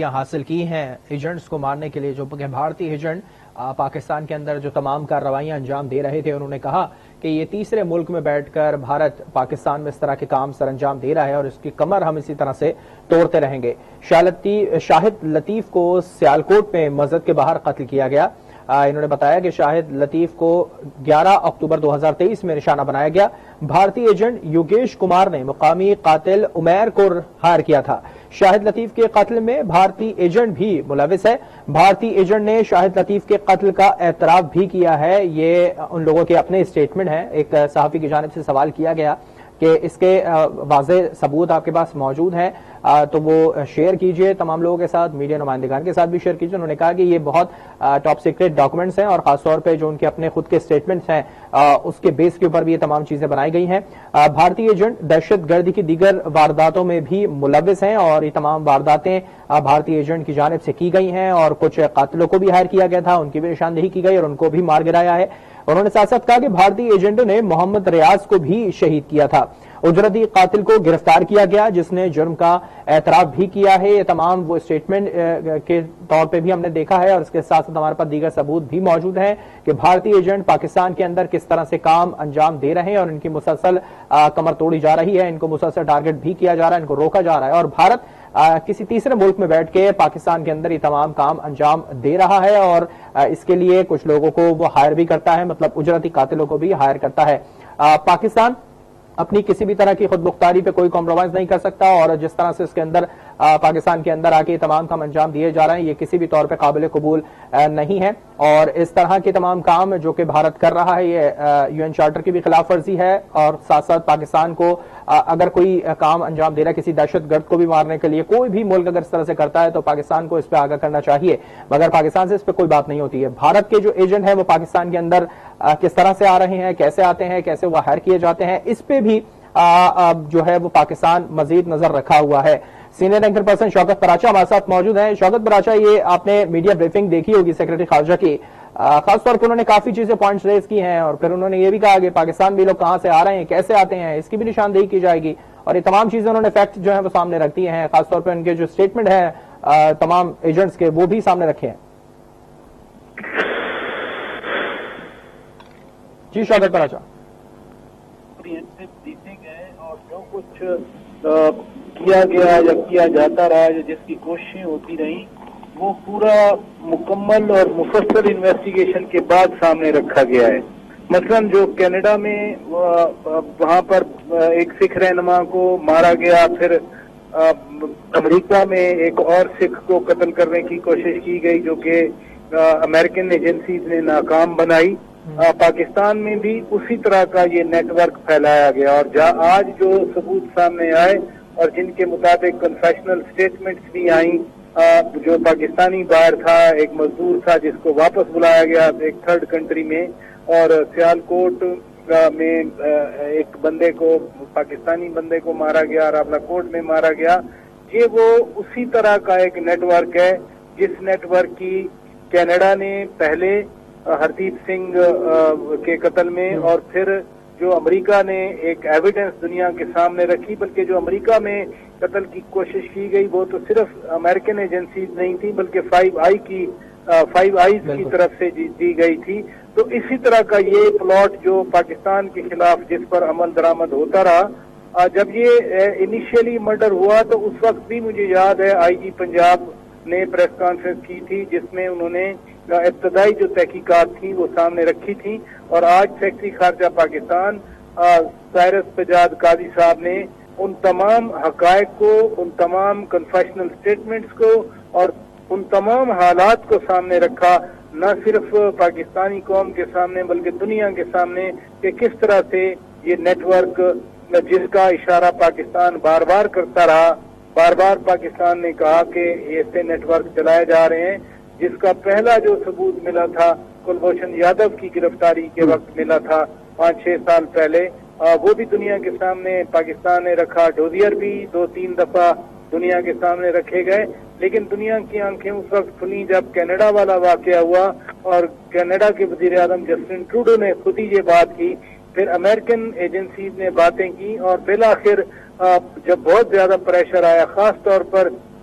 حاصل کی ہیں ایجنٹس کو مارنے کے لیے، جو کہ بھارتی ایجنٹ پاکستان کے اندر جو تمام کارروائیاں انجام دے رہے تھے، انہوں نے کہا کہ یہ تیسرے ملک میں بیٹھ کر بھارت پاکستان میں اس طرح کے کام سر انجام دے رہا ہے اور اس کی کمر ہم اسی طرح سے توڑتے رہیں گے۔ شاہد لطیف کو سیالکوٹ میں مسجد کے باہر قتل کیا گیا۔ انہوں نے بتایا کہ شاہد لطیف کو 11 اکتوبر 2023 میں نشانہ بنایا گیا۔ بھارتی ایجنٹ یوگیش کمار نے مقامی قاتل عمیر کو ہائر کیا تھا۔ شاہد لطیف کے قتل میں بھارتی ایجنٹ بھی ملوث ہے۔ بھارتی ایجنٹ نے شاہد لطیف کے قتل کا اعتراف بھی کیا ہے۔ یہ ان لوگوں کے اپنے اسٹیٹمنٹ ہیں۔ ایک صحافی کی جانب سے سوال کیا گیا کہ اس کے واضح ثبوت آپ کے پاس موجود ہیں تو وہ شیئر کیجئے تمام لوگوں کے ساتھ، میڈیا نمائندگان کے ساتھ بھی شیئر کیجئے۔ انہوں نے کہا کہ یہ بہت ٹاپ سیکرٹ ڈاکومنٹس ہیں اور خاص طور پہ جو ان کے اپنے خود کے اسٹیٹمنٹس ہیں اس کے بیس کے اوپر بھی یہ تمام چیزیں بنائی گئی ہیں۔ بھارتی ایجنٹ دہشت گردی کی دیگر وارداتوں میں بھی ملوث ہیں اور یہ تمام وارداتیں بھارتی ایجنٹ کی جانب سے کی گئی ہیں اور کچھ قاتلوں کو بھی ہائر کیا گیا تھا، ان کی بھی نشاندہی کی گئی اور ان کو بھی مار گرایا ہے۔ انہوں نے ساتھ ساتھ کہا کہ بھارتی ایجنٹوں نے محمد ریاض کو بھی شہید کیا تھا۔ اجرتی قاتل کو گرفتار کیا گیا جس نے جرم کا اعتراف بھی کیا ہے۔ یہ تمام وہ اسٹیٹمنٹ کے طور پہ بھی ہم نے دیکھا ہے اور اس کے ساتھ ساتھ ہمارے پاس دیگر ثبوت بھی موجود ہیں کہ بھارتی ایجنٹ پاکستان کے اندر کس طرح سے کام انجام دے رہے ہیں اور ان کی مسلسل کمر توڑی جا رہی ہے، ان کو مسلسل ٹارگٹ بھی کیا جا رہا ہے، ان کو روکا جا رہا ہے اور بھارت کسی تیسرے ملک میں بیٹھ کے پاکستان کے اندر یہ تمام کام انجام دے رہا ہے اور اس کے لیے کچھ لوگوں کو وہ ہائر بھی کرتا ہے، مطلب اجرتی قاتلوں کو بھی ہائر کرتا ہے۔ پاکستان اپنی کسی بھی طرح کی خود مختاری پہ کوئی کمپرومائز نہیں کر سکتا اور جس طرح سے اس کے اندر پاکستان کے اندر آ کے تمام کام انجام دیے جا رہے ہیں یہ کسی بھی طور پہ قابل قبول نہیں ہے اور اس طرح کے تمام کام جو کہ بھارت کر رہا ہے یہ یو این چارٹر کی بھی خلاف ورزی ہے اور ساتھ ساتھ پاکستان کو اگر کوئی کام انجام دے رہا ہے کسی دہشت گرد کو بھی مارنے کے لیے، کوئی بھی ملک اگر اس طرح سے کرتا ہے تو پاکستان کو اس پہ آگاہ کرنا چاہیے، مگر پاکستان سے اس پہ کوئی بات نہیں ہوتی ہے۔ بھارت کے جو ایجنٹ ہیں وہ پاکستان کے اندر کس طرح سے آ رہے ہیں، کیسے آتے ہیں، کیسے وہ ہائر کیے جاتے ہیں، اس پہ بھی جو ہے وہ پاکستان مزید نظر رکھا ہوا ہے۔ سینئر اینکر پرسن شوکت پراچا ہمارے ساتھ موجود ہیں۔ شوکت پراچا، یہ آپ نے میڈیا بریفنگ دیکھی ہوگی سیکرٹری خارجہ کی، خاص طور پر انہوں نے کافی چیزیں پوائنٹس ریز کی ہیں اور پھر انہوں نے یہ بھی کہا کہ پاکستان بھی لوگ کہاں سے آ رہے ہیں، کیسے آتے ہیں، اس کی بھی نشاندہی کی جائے گی اور یہ تمام چیزیں انہوں نے فیکٹ جو ہیں وہ سامنے رکھ دی ہیں، خاص طور پر ان کے جو اسٹیٹمنٹ ہیں تمام ایجنٹس کے وہ بھی سامنے رکھے ہیں۔ جی شوکت پراچا، اور جو کچھ کیا گیا یا کیا جاتا رہا یا جس کی کوششیں ہوتی رہیں وہ پورا مکمل اور مفصل انویسٹیگیشن کے بعد سامنے رکھا گیا ہے۔ مثلاً جو کینیڈا میں وہاں پر ایک سکھ رہنما کو مارا گیا، پھر امریکہ میں ایک اور سکھ کو قتل کرنے کی کوشش کی گئی جو کہ امریکن ایجنسیز نے ناکام بنائی۔ پاکستان میں بھی اسی طرح کا یہ نیٹ ورک پھیلایا گیا اور آج جو ثبوت سامنے آئے اور جن کے مطابق کنفیشنل سٹیٹمنٹس بھی آئیں، جو پاکستانی باہر تھا، ایک مزدور تھا جس کو واپس بلایا گیا ایک تھرڈ کنٹری میں، اور سیالکوٹ میں ایک بندے کو، پاکستانی بندے کو مارا گیا، راولہ کوٹ میں مارا گیا۔ یہ وہ اسی طرح کا ایک نیٹ ورک ہے جس نیٹ ورک کی کینیڈا نے پہلے ہردیپ سنگھ کے قتل میں اور پھر جو امریکہ نے ایک ایویڈنس دنیا کے سامنے رکھی، بلکہ جو امریکہ میں قتل کی کوشش کی گئی وہ تو صرف امریکن ایجنسیز نہیں تھی بلکہ فائیو آئیز کی طرف سے دی گئی تھی۔ تو اسی طرح کا یہ پلاٹ جو پاکستان کے خلاف جس پر عمل درآمد ہوتا رہا، جب یہ انیشیلی مرڈر ہوا تو اس وقت بھی مجھے یاد ہے آئی جی پنجاب نے پریس کانفرنس کی تھی جس میں انہوں نے ابتدائی جو تحقیقات تھی وہ سامنے رکھی تھی، اور آج سیکرٹری خارجہ پاکستان سائرس پجاد قاضی صاحب نے ان تمام حقائق کو، ان تمام کنفیشنل سٹیٹمنٹس کو اور ان تمام حالات کو سامنے رکھا، نہ صرف پاکستانی قوم کے سامنے بلکہ دنیا کے سامنے، کہ کس طرح سے یہ نیٹ ورک جس کا اشارہ پاکستان بار بار کرتا رہا، بار بار پاکستان نے کہا کہ ایسے نیٹ ورک چلائے جا رہے ہیں، جس کا پہلا جو ثبوت ملا تھا کلبھوشن یادو کی گرفتاری کے وقت ملا تھا 5-6 سال پہلے، وہ بھی دنیا کے سامنے پاکستان نے رکھا۔ ڈوزیئر بھی 2-3 دفعہ دنیا کے سامنے رکھے گئے، لیکن دنیا کی آنکھیں اس وقت کھلی جب کینیڈا والا واقعہ ہوا اور کینیڈا کے وزیر اعظم جسٹن ٹروڈو نے خود ہی یہ بات کی، پھر امریکن ایجنسیز نے باتیں کی اور بالآخر جب بہت زیادہ پریشر آیا، خاص طور پر